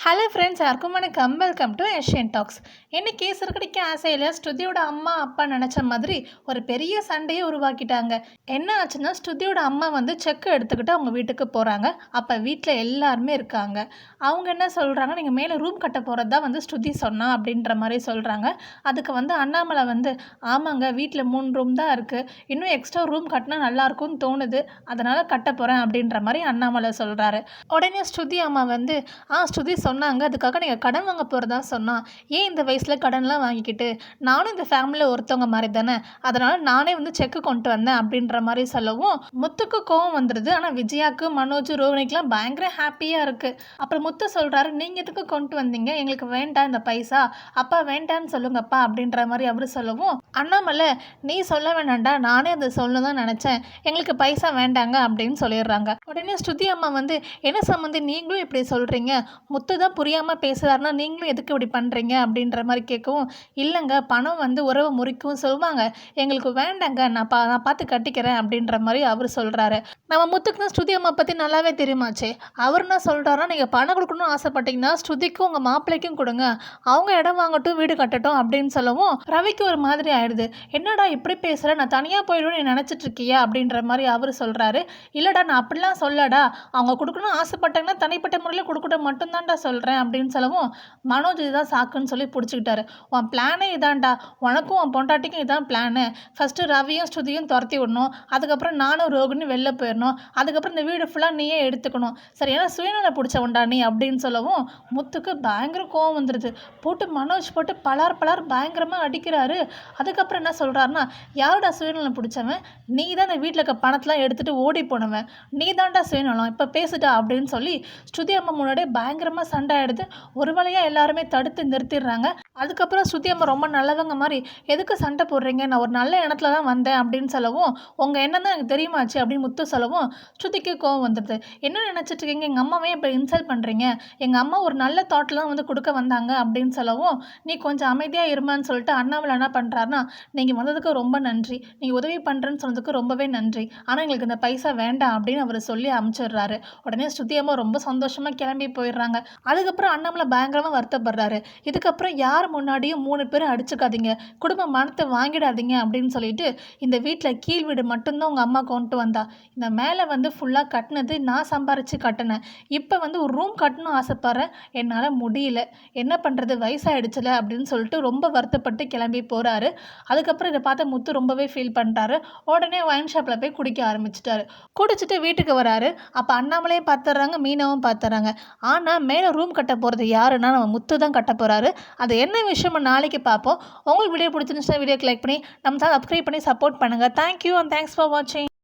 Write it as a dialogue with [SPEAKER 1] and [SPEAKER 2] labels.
[SPEAKER 1] Hello friends, எல்லாருக்கும் வணக்கம். Welcome to Asian talks. இன்னைக்கு சிறுகடிக்க ஆசையில் ஸ்ருதியோட அம்மா அப்பா நினச்ச மாதிரி ஒரு பெரிய சண்டையை உருவாக்கிட்டாங்க. என்ன ஆச்சுன்னா, ஸ்ருதியோட அம்மா செக் எடுத்துக்கிட்டு அவங்க வீட்டுக்கு போகிறாங்க. அப்போ வீட்டில் எல்லாருமே இருக்காங்க. அவங்க என்ன சொல்கிறாங்க, நீங்கள் மேலே ரூம் கட்ட போகிறது தான் ஸ்ருதி சொன்னா அப்படின்ற மாதிரி சொல்கிறாங்க. அதுக்கு அண்ணாமலை ஆமாங்க, வீட்டில் 3 ரூம் தான் இருக்குது, இன்னும் எக்ஸ்ட்ரா ரூம் கட்டினா நல்லாயிருக்கும்னு தோணுது, அதனால் கட்ட போகிறேன் அப்படின்ற மாதிரி அண்ணாமலை சொல்கிறாரு. உடனே ஸ்ருதி அம்மா ஸ்ருதி சொன்னாங்க, அதுக்காக நீங்கள் கடன் வாங்க போகிறதா சொன்னால் ஏன் இந்த வயசில் கடன்லாம் வாங்கிக்கிட்டு, நானும் இந்த ஃபேமிலியில் ஒருத்தவங்க மாதிரி தானே, அதனால் நானே செக்கு கொண்டு வந்தேன் அப்படின்ற மாதிரி சொல்லவும் முத்துக்கு கோவம் வந்துடுது. ஆனால் விஜயாவுக்கு, மனோஜ், ரோஹினிக்கெலாம் பயங்கர ஹாப்பியாக இருக்குது. அப்புறம் முத்து சொல்கிறாரு, நீங்கள் எதுக்கு கொண்டு வந்தீங்க, எங்களுக்கு வேண்டாம் இந்த பைசா, அப்பா வேண்டான்னு சொல்லுங்கப்பா அப்படின்ற மாதிரி அவர் சொல்லவும் அண்ணாமலை, நீ சொல்ல வேணாண்டா, நானே அதை சொல்ல தான் நினச்சேன், எங்களுக்கு பைசா வேண்டாங்க அப்படின்னு சொல்லிடுறாங்க. உடனே ஸ்ருதி அம்மா என்ன சம்மந்தி நீங்களும் இப்படி சொல்கிறீங்க, முத்து தான் புரியாமல் பேசுகிறாருன்னா நீங்களும் எதுக்கு இப்படி பண்ணுறீங்க அப்படின்ற மாதிரி கேட்கவும், இல்லைங்க பணம் உறவை முறிக்கும் சொல்லுவாங்க, எங்களுக்கு வேண்டாங்க, நான் பார்த்து கட்டிக்கிறேன் அப்படின்ற மாதிரி அவர் சொல்கிறாரு. நம்ம முத்துக்கு தான் ஸ்ருதி அம்மா பற்றி நல்லாவே தெரியுமாச்சே. அவர் என்ன சொல்கிறாருன்னா, நீங்கள் பணம் கொடுக்கணும்னு ஆசைப்பட்டீங்கன்னா ஸ்ருதிக்கும் உங்கள் மாப்பிள்ளைக்கும் கொடுங்க, அவங்க இடம் வாங்கட்டும், வீடு கட்டட்டும் அப்படின்னு சொல்லவும் ரவிக்கு ஒரு மாதிரி ஆயிடுது. என்னடா இப்படி பேசுகிற, நான் தனியாக போயிடுவேன் நீ நினச்சிட்டு இருக்கியா அப்படின்ற மாதிரி அவர் சொல்கிறாரு. இல்லைடா, நான் அப்படிலாம் சொல்லடா, அவங்க கொடுக்கணும்னு ஆசைப்பட்டாங்கன்னா தனிப்பட்ட முறையில் கொடுக்கட்டும் மட்டும்தான்டா சொல்கிறேன் அப்படின்னு சொல்லவும் மனோஜ் இதுதான் சாக்குன்னு சொல்லி பிடிச்சிக்கிட்டாரு. உன் பிளானே இதான்டா, உனக்கும் உன் பொண்டாட்டிக்கும் இதான் பிளானு, ஃபஸ்ட்டு ரவியும் ஸ்ருதியும் துரத்தி விடணும், அதுக்கப்புறம் நானும் ரோகிணியும் வெளில போயிடணும், அதுக்கப்புறம் இந்த வீடு ஃபுல்லாக நீயே எடுத்துக்கணும், சரி ஏன்னா சுயநல பிடிச்சவன்டா நீ அப்படின்னு சொல்லவும் முத்துக்கு பயங்கர கோவம் வந்துடுது. போட்டு மனோஜ் போட்டு பலார் பயங்கரமாக அடிக்கிறாரு. அதுக்கப்புறம் என்ன சொல்கிறாருன்னா, யாருடா சுயநலம் பிடிச்சவன், நீ தான் இந்த வீட்டில் இருக்க பணத்தெலாம் எடுத்துகிட்டு ஓடி போனவன், நீ தான்டா சுயநலம், இப்போ பேசுடா அப்படின்னு சொல்லி ஸ்ருதி அம்மா முன்னாடியே பயங்கரமாக சண்டை ஆகிடுது. ஒரு வழியாக எல்லாருமே தடுத்து நிறுத்திடுறாங்க. அதுக்கப்புறம் ஸ்ருதி அம்மா ரொம்ப நல்லவங்க மாதிரி, எதுக்கு சண்டை போடுறீங்க, நான் ஒரு நல்ல எண்ணத்துல தான் வந்தேன் அப்படின்னு சொல்லவும், உங்கள் எண்ணம் தான் எனக்கு தெரியுமாச்சு அப்படின்னு முத்து சொல்லவும் ஸ்ருதிக்கு கோவம் வந்துடுது. என்ன நினச்சிட்டு இருக்கீங்க, எங்கள் அம்மாவே இப்போ இன்சல்ட் பண்ணுறீங்க, எங்கள் அம்மா ஒரு நல்ல தாட்டில் தான் கொடுக்க வந்தாங்க அப்படின்னு சொல்லவும், நீ கொஞ்சம் அமைதியாக இருமான்னு சொல்லிட்டு அண்ணாமலை என்ன பண்ணுறாருன்னா, நீங்கள் வந்ததுக்கு ரொம்ப நன்றி, நீங்கள் உதவி பண்ணுறேன்னு சொன்னதுக்கு ரொம்பவே நன்றி, ஆனால் எங்களுக்கு இந்த பைசா வேண்டாம் அப்படின்னு அவர் சொல்லி அனுப்பிச்சிடுறாரு. உடனே ஸ்ருதி அம்மா ரொம்ப சந்தோஷமாக கிளம்பி போயிடுறாங்க. அதுக்கப்புறம் அண்ணாமலை பயங்கரமாக வருத்தப்படுறாரு. இதுக்கப்புறம் யார் முன்னாடியும் 3 பேரும் அடிச்சுக்காதீங்க, குடும்ப மனத்தை வாங்கிடாதீங்க அப்படின்னு சொல்லிட்டு, இந்த வீட்டில் கீழ் வீடு மட்டும்தான் உங்கள் அம்மா கொண்டு வந்தா, இந்த மேலே ஃபுல்லாக கட்டினது நான் சம்பாரித்து கட்டினேன், இப்போ ஒரு ரூம் கட்டணும் ஆசைப்பட்றேன், என்னால் முடியல, என்ன பண்ணுறது வயசாகிடுச்சுல அப்படின்னு சொல்லிட்டு ரொம்ப வருத்தப்பட்டு கிளம்பி போகிறாரு. அதுக்கப்புறம் இதை பார்த்த முத்து ரொம்பவே ஃபீல் பண்ணுறாரு. உடனே ஒயின் ஷாப்பில் போய் குடிக்க ஆரம்பிச்சிட்டாரு. குடிச்சிட்டு வீட்டுக்கு வராரு. அப்போ அண்ணாமலையும் பார்த்துட்றாங்க, மீனாவும் பார்த்துட்றாங்க. ஆனால் மேலே ரூம் கட்ட போகிறது யாருன்னா நம்ம முத்து தான் கட்ட போகிறாரு. அது என்ன விஷயம் நாளைக்கு பார்ப்போம். உங்களுக்கு வீடியோ பிடிச்சிருந்துச்சுன்னா வீடியோக்கு லைக் பண்ணி நம்ம சப்ஸ்கிரைப் பண்ணி சப்போர்ட் பண்ணுங்கள். தேங்க்யூ அண்ட் தேங்க்ஸ் ஃபார் வாட்சிங்.